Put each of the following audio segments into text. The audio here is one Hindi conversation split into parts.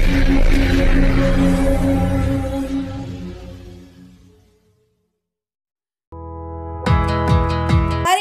हर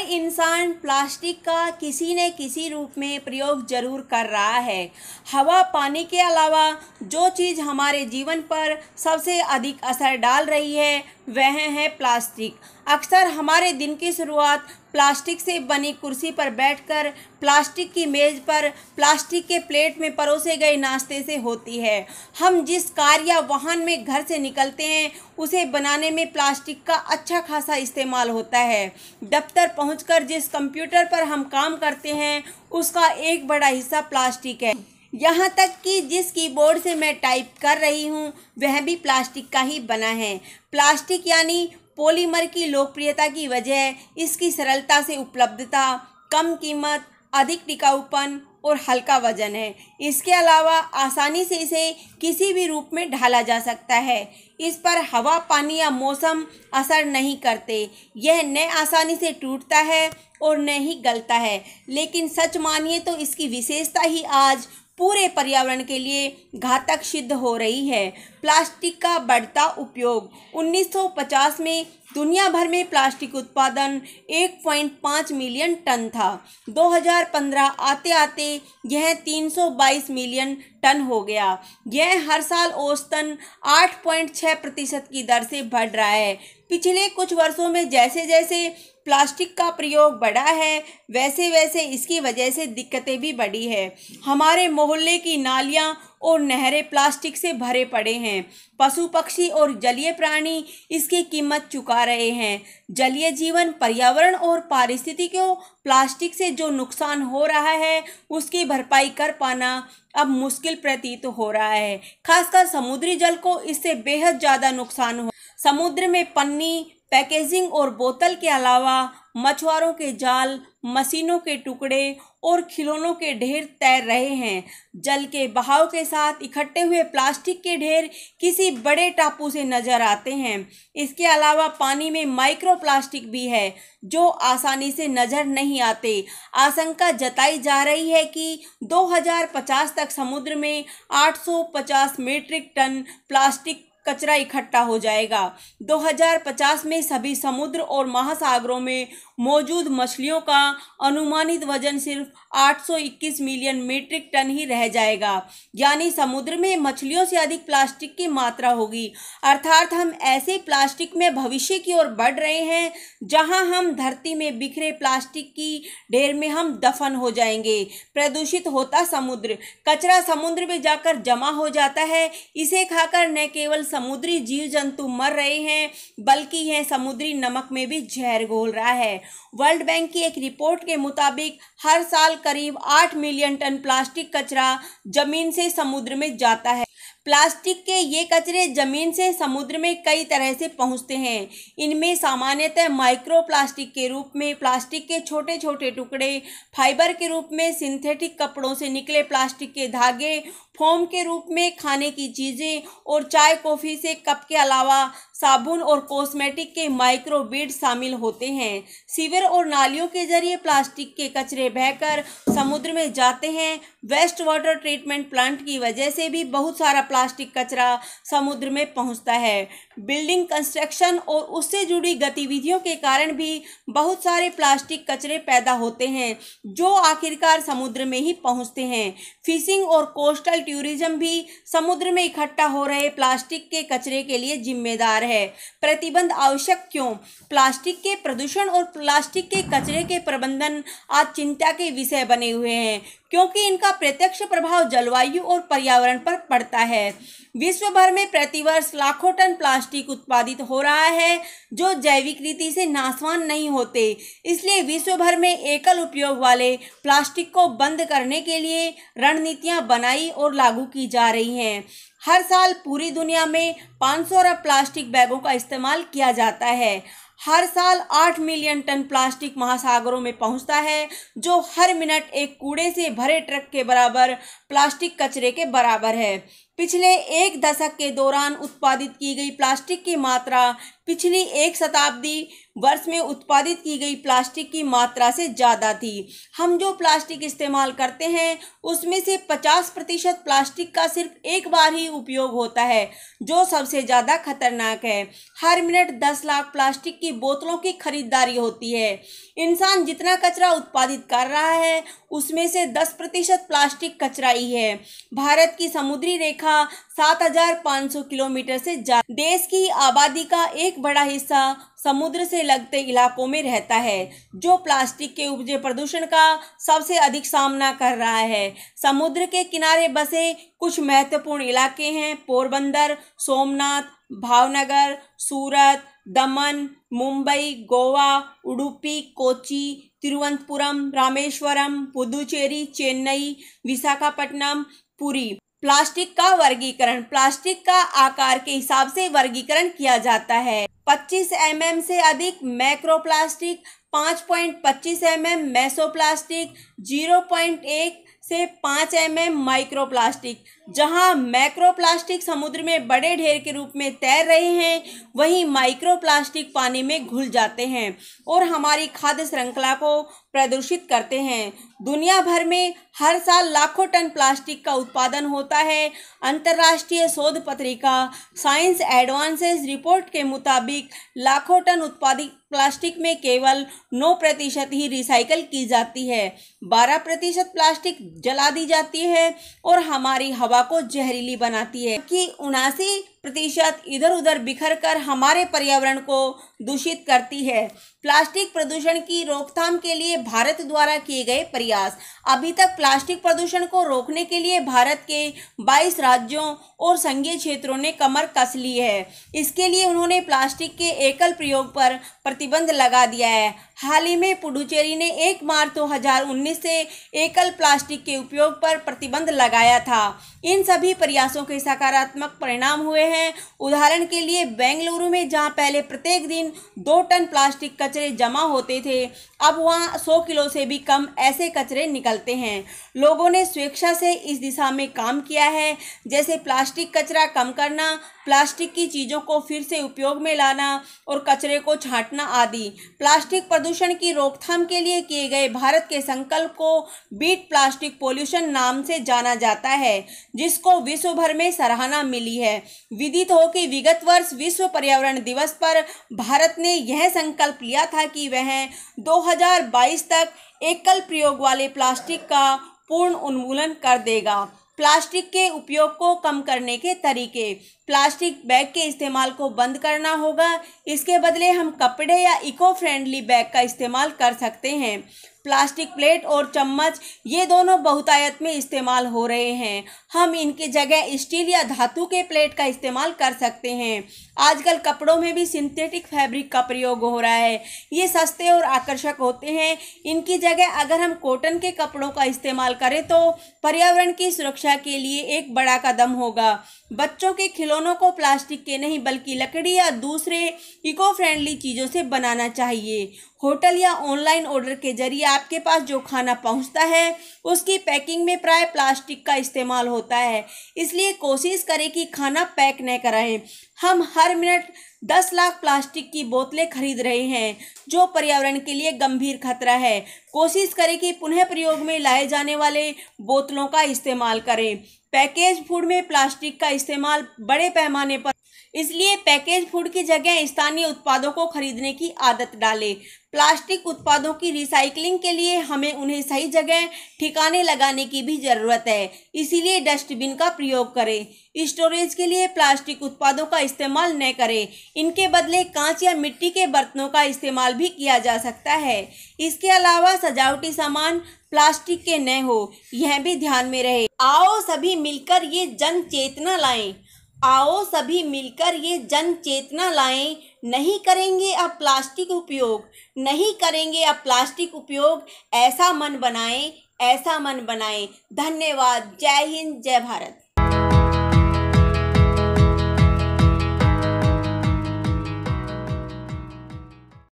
इंसान प्लास्टिक का किसी न किसी रूप में प्रयोग जरूर कर रहा है। हवा पानी के अलावा जो चीज़ हमारे जीवन पर सबसे अधिक असर डाल रही है वह है प्लास्टिक। अक्सर हमारे दिन की शुरुआत प्लास्टिक से बनी कुर्सी पर बैठकर, प्लास्टिक की मेज़ पर, प्लास्टिक के प्लेट में परोसे गए नाश्ते से होती है। हम जिस कार या वाहन में घर से निकलते हैं उसे बनाने में प्लास्टिक का अच्छा खासा इस्तेमाल होता है। दफ्तर पहुंचकर जिस कंप्यूटर पर हम काम करते हैं उसका एक बड़ा हिस्सा प्लास्टिक है। यहाँ तक कि जिस कीबोर्ड से मैं टाइप कर रही हूँ वह भी प्लास्टिक का ही बना है। प्लास्टिक यानी पॉलीमर की लोकप्रियता की वजह इसकी सरलता से उपलब्धता, कम कीमत, अधिक टिकाऊपन और हल्का वजन है। इसके अलावा आसानी से इसे किसी भी रूप में ढाला जा सकता है। इस पर हवा, पानी या मौसम असर नहीं करते। यह न आसानी से टूटता है और न ही गलता है। लेकिन सच मानिए तो इसकी विशेषता ही आज पूरे पर्यावरण के लिए घातक सिद्ध हो रही है। प्लास्टिक का बढ़ता उपयोग। 1950 में दुनिया भर में प्लास्टिक उत्पादन 1.5 मिलियन टन था। 2015 आते आते यह 322 मिलियन टन हो गया। यह हर साल औसतन 8.6% की दर से बढ़ रहा है। पिछले कुछ वर्षों में जैसे जैसे प्लास्टिक का प्रयोग बढ़ा है वैसे वैसे इसकी वजह से दिक्कतें भी बढ़ी है। हमारे मोहल्ले की नालियां और नहरें प्लास्टिक से भरे पड़े हैं। पशु पक्षी और जलीय प्राणी इसकी कीमत चुका रहे हैं। जलीय जीवन, पर्यावरण और पारिस्थितिकी को प्लास्टिक से जो नुकसान हो रहा है उसकी भरपाई कर पाना अब मुश्किल प्रतीत हो रहा है। खासकर समुद्री जल को इससे बेहद ज़्यादा नुकसान हो। समुद्र में पन्नी, पैकेजिंग और बोतल के अलावा मछुआरों के जाल, मशीनों के टुकड़े और खिलौनों के ढेर तैर रहे हैं। जल के बहाव के साथ इकट्ठे हुए प्लास्टिक के ढेर किसी बड़े टापू से नजर आते हैं। इसके अलावा पानी में माइक्रो प्लास्टिक भी है जो आसानी से नजर नहीं आते। आशंका जताई जा रही है कि 2050 तक समुद्र में 850 मीट्रिक टन प्लास्टिक कचरा इकट्ठा हो जाएगा। 2050 में सभी समुद्र और महासागरों में मौजूद मछलियों का अनुमानित वजन सिर्फ 821 मिलियन मीट्रिक टन ही रह जाएगा। यानी समुद्र में मछलियों से अधिक प्लास्टिक की मात्रा होगी। अर्थात हम ऐसे प्लास्टिक में भविष्य की ओर बढ़ रहे हैं जहां हम धरती में बिखरे प्लास्टिक की ढेर में हम दफन हो जाएंगे। प्रदूषित होता समुद्र। कचरा समुद्र में जाकर जमा हो जाता है। इसे खाकर न केवल समुद्री जीव जंतु मर रहे हैं बल्कि यह समुद्री नमक में भी जहर घोल रहा है। वर्ल्ड बैंक की एक रिपोर्ट के मुताबिक हर साल करीब 8 मिलियन टन प्लास्टिक कचरा जमीन से समुद्र में जाता है। प्लास्टिक के ये कचरे जमीन से समुद्र में कई तरह से पहुंचते हैं। इनमें सामान्यतः माइक्रो प्लास्टिक के रूप में प्लास्टिक के छोटे छोटे टुकड़े, फाइबर के रूप में सिंथेटिक कपड़ों से निकले प्लास्टिक के धागे, फोम के रूप में खाने की चीज़ें और चाय कॉफ़ी से कप के अलावा साबुन और कॉस्मेटिक के माइक्रो बीड शामिल होते हैं। सीवर और नालियों के जरिए प्लास्टिक के कचरे बहकर समुद्र में जाते हैं। वेस्ट वाटर ट्रीटमेंट प्लांट की वजह से भी बहुत सारा प्लास्टिक कचरा समुद्र में पहुंचता है। बिल्डिंग कंस्ट्रक्शन और उससे जुड़ी गतिविधियों के कारण भी बहुत सारे प्लास्टिक कचरे पैदा होते हैं जो आखिरकार समुद्र में ही पहुंचते हैं। फिशिंग और कोस्टल टूरिज्म भी समुद्र में इकट्ठा हो रहे प्लास्टिक के कचरे के लिए जिम्मेदार है। प्रतिबंध आवश्यक क्यों? प्लास्टिक के प्रदूषण और प्लास्टिक के कचरे के प्रबंधन आज चिंता के विषय बने हुए हैं क्योंकि इनका प्रत्यक्ष प्रभाव जलवायु और पर्यावरण पर पड़ता है। विश्व भर में प्रतिवर्ष लाखों टन प्लास्टिक उत्पादित हो रहा है जो जैविक रीति से नाशवान नहीं होते। इसलिए विश्व भर में एकल उपयोग वाले प्लास्टिक को बंद करने के लिए रणनीतियां बनाई और लागू की जा रही हैं। हर साल पूरी दुनिया में 500 अरब प्लास्टिक बैगों का इस्तेमाल किया जाता है। हर साल 8 मिलियन टन प्लास्टिक महासागरों में पहुंचता है जो हर मिनट एक कूड़े से भरे ट्रक के बराबर प्लास्टिक कचरे के बराबर है। पिछले एक दशक के दौरान उत्पादित की गई प्लास्टिक की मात्रा पिछली एक शताब्दी वर्ष में उत्पादित की गई प्लास्टिक की मात्रा से ज़्यादा थी। हम जो प्लास्टिक इस्तेमाल करते हैं उसमें से 50% प्लास्टिक का सिर्फ एक बार ही उपयोग होता है, जो सबसे ज़्यादा खतरनाक है। हर मिनट 10 लाख प्लास्टिक की बोतलों की खरीदारी होती है। इंसान जितना कचरा उत्पादित कर रहा है उसमें से 10% प्लास्टिक कचरा ही है। भारत की समुद्री रेखा 7,500 किलोमीटर से ज्यादा। देश की आबादी का एक बड़ा हिस्सा समुद्र से लगते इलाकों में रहता है, जो प्लास्टिक के उपजे प्रदूषण का सबसे अधिक सामना कर रहा है। समुद्र के किनारे बसे कुछ महत्वपूर्ण इलाके हैं: पोरबंदर, सोमनाथ, भावनगर, सूरत, दमन, मुंबई, गोवा, उडुपी, कोच्चि, तिरुवनंतपुरम, रामेश्वरम, पुदुचेरी, चेन्नई, विशाखापट्टनम, पुरी। प्लास्टिक का वर्गीकरण। प्लास्टिक का आकार के हिसाब से वर्गीकरण किया जाता है। 25 mm से अधिक मैक्रोप्लास्टिक, 5.25 mm मेसोप्लास्टिक, 0.1 से 5 mm माइक्रोप्लास्टिक। जहां मैक्रोप्लास्टिक समुद्र में बड़े ढेर के रूप में तैर रहे हैं, वहीं माइक्रोप्लास्टिक पानी में घुल जाते हैं और हमारी खाद्य श्रृंखला को प्रदूषित करते हैं। दुनिया भर में हर साल लाखों टन प्लास्टिक का उत्पादन होता है। अंतर्राष्ट्रीय शोध पत्रिका साइंस एडवांसेस रिपोर्ट के मुताबिक लाखों टन उत्पादित प्लास्टिक में केवल 9% ही रिसाइकल की जाती है। 12% प्लास्टिक जला दी जाती है और हमारी हवा को जहरीली बनाती है, कि 79% इधर उधर बिखर कर हमारे पर्यावरण को दूषित करती है। प्लास्टिक प्रदूषण की रोकथाम के लिए भारत द्वारा किए गए प्रयास। अभी तक प्लास्टिक प्रदूषण को रोकने के लिए भारत के 22 राज्यों और संघीय क्षेत्रों ने कमर कस ली है। इसके लिए उन्होंने प्लास्टिक के एकल प्रयोग पर प्रतिबंध लगा दिया है। हाल ही में पुडुचेरी ने 1 मार्च 2019 से एकल प्लास्टिक के उपयोग पर प्रतिबंध लगाया था। इन सभी प्रयासों के सकारात्मक परिणाम हुए हैं। उदाहरण के लिए बेंगलुरु में, जहां पहले प्रत्येक दिन 2 टन प्लास्टिक कचरे जमा होते थे, अब वहां 100 किलो से भी कम ऐसे कचरे निकलते हैं। लोगों ने स्वेच्छा से इस दिशा में काम किया है, जैसे प्लास्टिक कचरा कम करना, प्लास्टिक की चीज़ों को फिर से उपयोग में लाना और कचरे को छांटना आदि। प्लास्टिक प्रदूषण की रोकथाम के लिए किए गए भारत के संकल्प को बीट प्लास्टिक पोल्यूशन नाम से जाना जाता है, जिसको विश्व भर में सराहना मिली है। विदित हो कि विगत वर्ष विश्व पर्यावरण दिवस पर भारत ने यह संकल्प लिया था कि वह 2022 तक एकल प्रयोग वाले प्लास्टिक का पूर्ण उन्मूलन कर देगा। प्लास्टिक के उपयोग को कम करने के तरीके। प्लास्टिक बैग के इस्तेमाल को बंद करना होगा। इसके बदले हम कपड़े या इको फ्रेंडली बैग का इस्तेमाल कर सकते हैं। प्लास्टिक प्लेट और चम्मच, ये दोनों बहुतायत में इस्तेमाल हो रहे हैं। हम इनके जगह स्टील या धातु के प्लेट का इस्तेमाल कर सकते हैं। आजकल कपड़ों में भी सिंथेटिक फैब्रिक का प्रयोग हो रहा है। ये सस्ते और आकर्षक होते हैं। इनकी जगह अगर हम कॉटन के कपड़ों का इस्तेमाल करें तो पर्यावरण की सुरक्षा के लिए एक बड़ा कदम होगा। बच्चों के खिलौनों को प्लास्टिक के नहीं बल्कि लकड़ी या दूसरे इको फ्रेंडली चीज़ों से बनाना चाहिए। होटल या ऑनलाइन ऑर्डर के जरिए आपके पास जो खाना पहुंचता है उसकी पैकिंग में प्राय प्लास्टिक का इस्तेमाल होता है, इसलिए कोशिश करें कि खाना पैक न कराएं। हम हर मिनट 10 लाख प्लास्टिक की बोतलें खरीद रहे हैं, जो पर्यावरण के लिए गंभीर खतरा है। कोशिश करें कि पुनः प्रयोग में लाए जाने वाले बोतलों का इस्तेमाल करें। पैकेज फूड में प्लास्टिक का इस्तेमाल बड़े पैमाने पर, इसलिए पैकेज फूड की जगह स्थानीय उत्पादों को खरीदने की आदत डालें। प्लास्टिक उत्पादों की रिसाइकलिंग के लिए हमें उन्हें सही जगह ठिकाने लगाने की भी ज़रूरत है, इसीलिए डस्टबिन का प्रयोग करें। स्टोरेज के लिए प्लास्टिक उत्पादों का इस्तेमाल न करें। इनके बदले कांच या मिट्टी के बर्तनों का इस्तेमाल भी किया जा सकता है। इसके अलावा सजावटी सामान प्लास्टिक के न हो, यह भी ध्यान में रहे। आओ सभी मिलकर ये जन चेतना लाएं। आओ सभी मिलकर ये जन चेतना लाएं। नहीं करेंगे अब प्लास्टिक उपयोग, नहीं करेंगे अब प्लास्टिक उपयोग। ऐसा मन बनाएं, ऐसा मन बनाएं। धन्यवाद। जय हिंद, जय भारत।